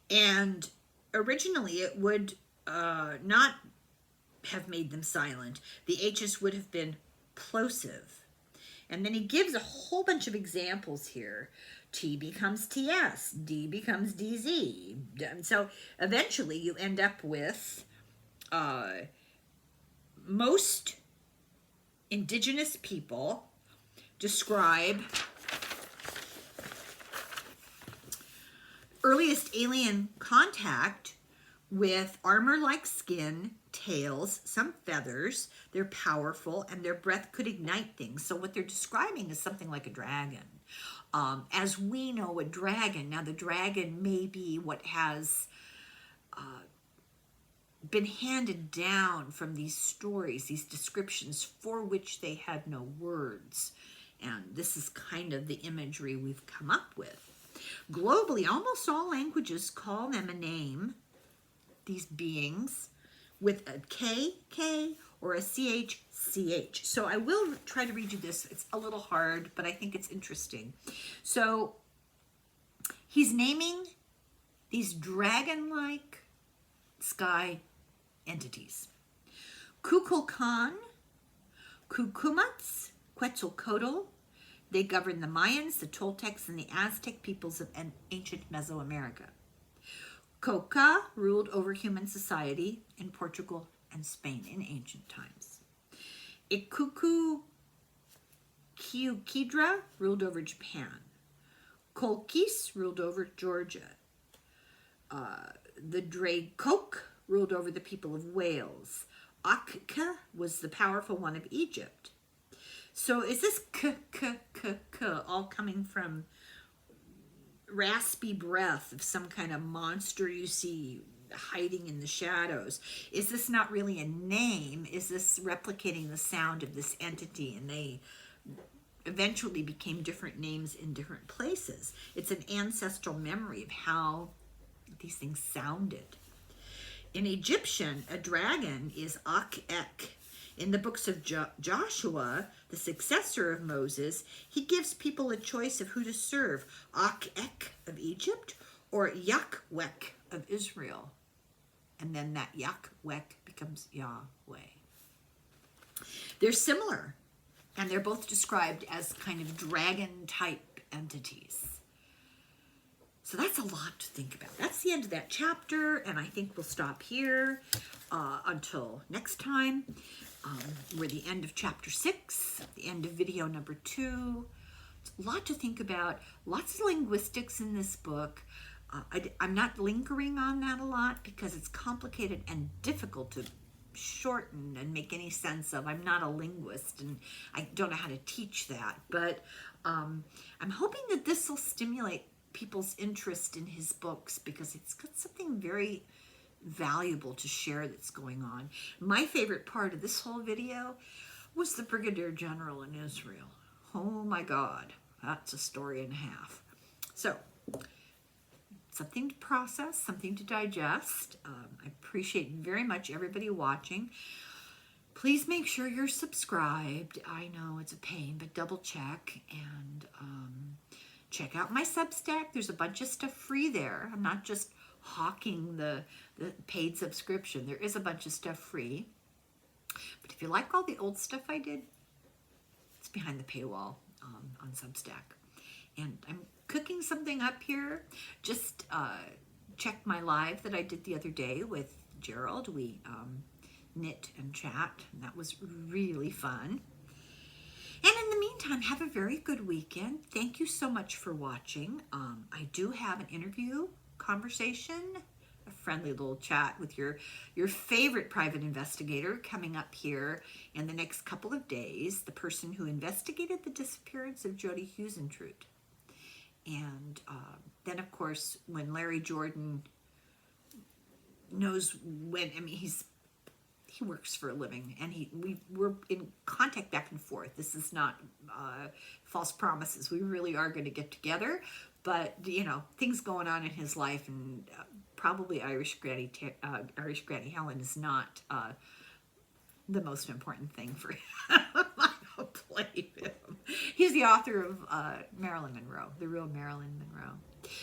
And originally it would not have made them silent. The H's would have been plosive. And then he gives a whole bunch of examples here. T becomes TS, D becomes DZ. So eventually you end up with most indigenous people describe earliest alien contact with armor-like skin, tails, some feathers. They're powerful, and their breath could ignite things. So what they're describing is something like a dragon. As we know, a dragon, now the dragon may be what has been handed down from these stories, these descriptions for which they had no words. And this is kind of the imagery we've come up with. Globally, almost all languages call them a name, these beings, with a K, or a CH. So I will try to read you this. It's a little hard, but I think it's interesting. So he's naming these dragon-like sky entities. Kukulkan, Cucumatz, Quetzalcoatl. They governed the Mayans, the Toltecs, and the Aztec peoples of ancient Mesoamerica. Coca ruled over human society in Portugal and Spain in ancient times. Ikuku Kyukidra ruled over Japan. Kolkis ruled over Georgia. The Dracok ruled over the people of Wales. Akka was the powerful one of Egypt. So is this k all coming from raspy breath of some kind of monster you see hiding in the shadows? Is this not really a name? Is this replicating the sound of this entity, and they eventually became different names in different places? It's an ancestral memory of how these things sounded. In Egyptian, a dragon is Ak-Ek. In the books of Joshua, the successor of Moses, he gives people a choice of who to serve, Ak-Ek of Egypt or Yahweh of Israel. And then that Yahweh becomes Yahweh. They're similar, and they're both described as kind of dragon-type entities. So that's a lot to think about. That's the end of that chapter, and I think we'll stop here until next time. We're the end of chapter 6, the end of video number 2. It's a lot to think about. Lots of linguistics in this book. I'm not lingering on that a lot because it's complicated and difficult to shorten and make any sense of. I'm not a linguist, and I don't know how to teach that. But I'm hoping that this will stimulate people's interest in his books, because it's got something very valuable to share that's going on. My favorite part of this whole video was the Brigadier General in Israel. Oh my God, that's a story and a half. So, something to process, something to digest. I appreciate very much everybody watching. Please make sure you're subscribed. I know it's a pain, but double check, and check out my Substack. There's a bunch of stuff free there. I'm not just hawking the paid subscription. There is a bunch of stuff free. But if you like all the old stuff I did, it's behind the paywall on Substack. And I'm cooking something up here. Just check my live that I did the other day with Gerald. We knit and chat, and that was really fun. And in the meantime, have a very good weekend. Thank you so much for watching. I do have an interview conversation, a friendly little chat with your favorite private investigator coming up here in the next couple of days, the person who investigated the disappearance of Jody Huisentruit. And then, of course, when Larry Jordan knows when, I mean, he works for a living, and we're in contact back and forth. This is not false promises. We really are going to get together, but things going on in his life, and probably Irish Granny Helen is not the most important thing for him. I don't blame him. He's the author of Marilyn Monroe, the real Marilyn Monroe.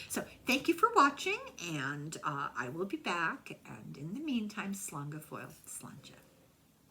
So thank you for watching, and I will be back. And in the meantime, slán go fóill, slánte.